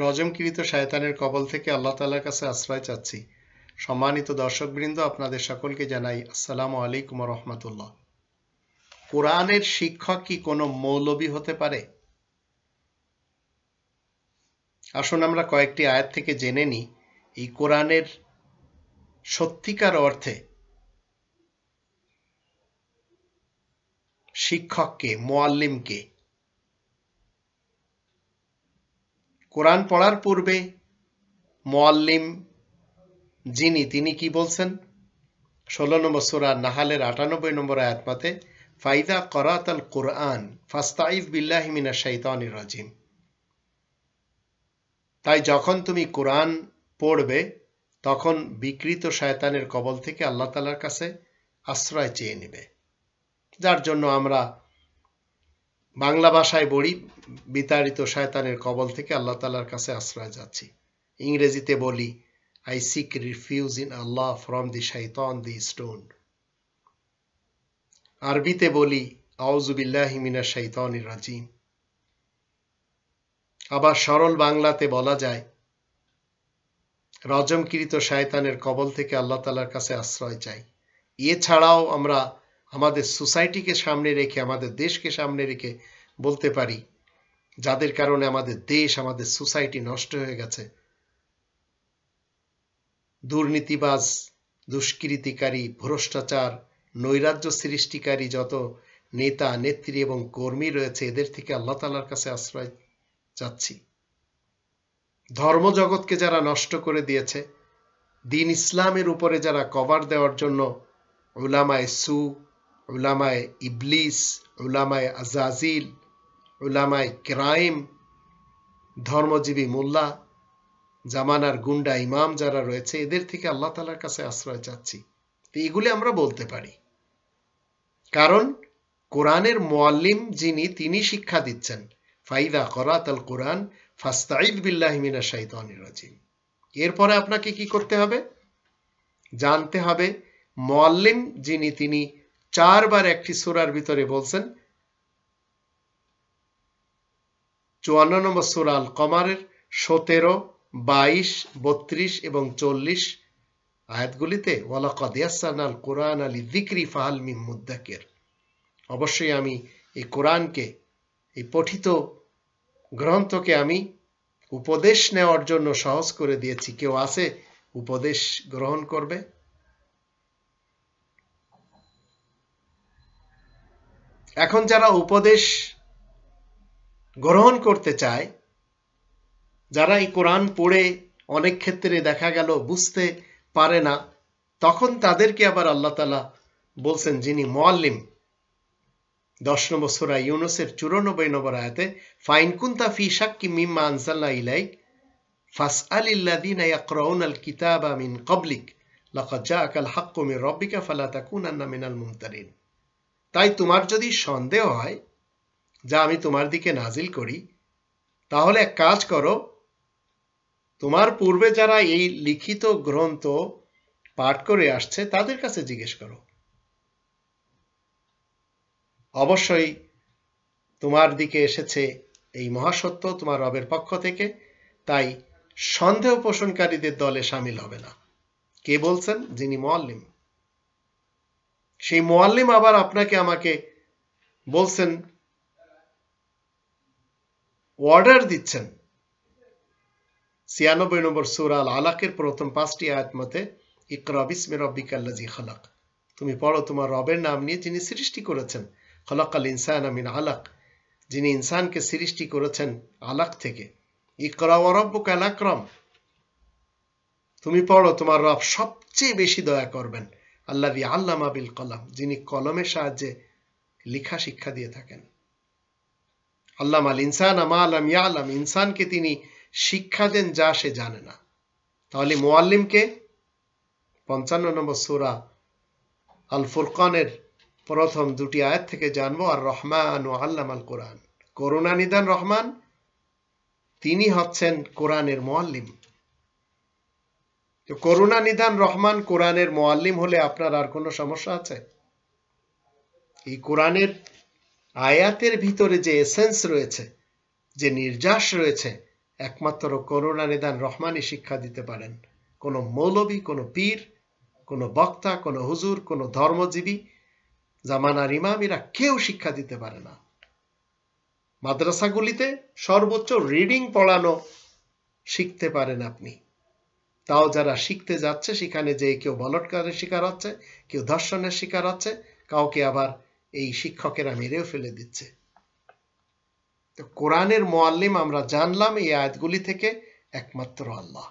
রজমকৃত শয়তানের কবল থেকে আল্লাহ তাআলার কাছে আশ্রয় চাচ্ছি। সম্মানিত দর্শকবৃন্দ, আপনাদের সকলকে জানাই আসসালামু আলাইকুম ওয়া রাহমাতুল্লাহ। কোরআনের শিক্ষক কি কোনো মৌলবী হতে পারে? আসুন আমরা কয়েকটি আয়াত থেকে জেনে নিই এই কোরআনের সত্যিকার অর্থে শিক্ষককে, মুআল্লিমকে। কোরআন পড়ার পূর্বে মুআল্লিম যিনি, তিনি কি বলছেন? 16 নম্বর সূরা নাহালের 98 নম্বর আয়াত মতে, ফাইদা করাতাল কুরআন ফাস্তাইজ বিল্লাহি মিনাশ শাইতানির রাজিম। তাই যখন তুমি কোরআন পড়বে তখন বিকৃত শয়তানের কবল থেকে আল্লাহ তাআলার কাছে আশ্রয় চেয়ে নেবে। যার জন্য আমরা বাংলা ভাষায় বলি, বিতাড়িত শয়তানের কবল থেকে আল্লাহ তাআলার কাছে আশ্রয় যাচ্ছি। ইংরেজিতে বলি, I seek refuge in Allah from the shaitan the stoned. আরবিতে বলি, আউযু বিল্লাহি মিনাশ শাইতানির রাজিম। আবার সরল বাংলাতে বলা যায়, রজমকৃত শয়তানের কবল থেকে আল্লাহ তাআলার কাছে আশ্রয় চাই। এছাড়াও আমরা আমাদের সোসাইটিকে সামনে রেখে, আমাদের দেশকে সামনে রেখে বলতে পারি, যাদের কারণে আমাদের দেশ, আমাদের সোসাইটি নষ্ট হয়ে গেছে। দুর্নীতিবাজ, দুষ্কৃতিকারী, ভ্রষ্টাচার, নৈরাজ্য সৃষ্টিকারী যত নেতা, নেত্রী এবং কর্মী রয়েছে, এদের থেকে আল্লাহ তাআলার কাছে আশ্রয় চাচ্ছি। ধর্মজগৎকে যারা নষ্ট করে দিয়েছে, দ্বীন ইসলামের উপরে যারা কভার দেওয়ার জন্য উলামায়ে সু, উলামায়ে ইবলিস, উলামায়ে আজাজিল, উলামায়ে কেরাইম, ধর্মজীবী মোল্লা, জামানার গুন্ডা ইমাম যারা রয়েছে, এদের থেকে আল্লাহ তাআলার কাছে আশ্রয় চাচ্ছি। তো এগুলি আমরা বলতে পারি, কারণ কোরআনের মুআল্লিম যিনি, তিনি শিক্ষা দিচ্ছেন, ফাইদা করাতাল কুরআন ফাস্তাইদ বিল্লাহি মিনাশ শাইতানির রাজিম। এরপরে আপনাকে কি করতে হবে? জানতে হবে মুআল্লিম যিনি, তিনি 4 বার একটি সূরার ভিতরে বলছেন। 54 নম্বর সূরা আল কমারের 17, 22, 32 এবং 40 আয়াতগুলিতে, ওয়ালাকাদ ইয়াসসারনাল কুরআনা লিযিকরি ফাহাল মিন মুদ্দাকির। অবশ্যই আমি এই কোরআনকে, এই পঠিত গ্রন্থকে আমি উপদেশ নেওয়ার জন্য সহজ করে দিয়েছি। কেউ আছে উপদেশ গ্রহণ করবে? এখন যারা উপদেশ গ্রহণ করতে চায়, যারা এই কোরআন পড়ে অনেক ক্ষেত্রে দেখা গেল বুঝতে পারে না, তখন তাদেরকে আবার আল্লাহ তাআলা বলছেন, যিনি মুআল্লিম, 10 নম্বর সূরা ইউনূসের 94 নম্বর আয়াতে, ফাইন কুনতা ফি শাক্কি মিম্মা আনজালনা ইলাইক ফাসআলিল্লাযীনা ইয়াকরাউনাল কিতাবা মিন ক্বাবলিক লাকাদ জাআকাল হাক্কু মির রাব্বিকা ফালা তাকুনান্না মিনাল মুমতারিন। তাই তোমার যদি সন্দেহ হয় যা আমি তোমার দিকে নাজিল করি, তাহলে এক কাজ করো, তোমার পূর্বে যারা এই লিখিত গ্রন্থ পাঠ করে আসছে তাদের কাছে জিজ্ঞেস করো। অবশ্যই তোমার দিকে এসেছে এই মহাসত্য তোমার রবের পক্ষ থেকে, তাই সন্দেহ পোষণকারীদের দলে শামিল হবে না। কে বলছেন? যিনি মুআল্লিম। সেই মুআল্লিম আবার আপনাকে আমাকে বলছেন, অর্ডার দিচ্ছেন 96 নম্বর সূরা আল আলাকের প্রথম 5টি আয়াত মতে, ইকরা বিসমি রাব্বিকাল্লাযী খালাক। তুমি পড়ো তোমার রবের নাম নিয়ে, যিনি সৃষ্টি করেছেন। খলাকাল ইনসানা মিন আলাক, যিনি ইনসানকে সৃষ্টি করেছেন আলাক থেকে। ইকরা ওয়া রাব্বুকাল আকরাম, তুমি পড়ো তোমার রব সবচেয়ে বেশি দয়া করবেন। আল্লাযী আল্লামা বিল কলম, যিনি কলমের সাহায্যে লেখা শিক্ষা দিয়ে থাকেন। আল্লামাল ইনসানা মা লাম ইয়ালাম, ইনসানকে তিনি শিক্ষা দেন যা সে জানে না। তাহলে মুআল্লিমকে 55 নম্বর সূরা আল ফুরকানের প্রথম 2টি আয়াত থেকে জানবো। আর রহমান ও আল্লামাল কোরআন, করুণানিধান রহমান, তিনি হচ্ছেন কোরআনের মুআল্লিম। তো করুণানিধান রহমান কোরআনের মুআল্লিম হলে আপনার আর কোনো সমস্যা আছে? এই কোরআনের আয়াতের ভিতরে যে এসেন্স রয়েছে, যে নির্যাস রয়েছে, একমাত্র করুণা নিদান রহমানই শিক্ষা দিতে পারেন। কোনো মৌলবী, কোনো পীর, কোনো বক্তা, কোনো হুজুর, কোনো ধর্মজীবী, জামানার ইমামিরা কেউ শিক্ষা দিতে পারে না। মাদ্রাসাগুলিতে সর্বোচ্চ রিডিং পড়ানো শিখতে পারেন আপনি, তাও যারা শিখতে যাচ্ছে সেখানে যে কেউ বলৎকারের শিকার হচ্ছে, কেউ ধর্ষণের শিকার হচ্ছে, কাউকে আবার এই শিক্ষকেরা মেরেও ফেলে দিচ্ছে। তো কোরআনের মুআল্লিম আমরা জানলাম এই আয়াতগুলি থেকে একমাত্র আল্লাহ।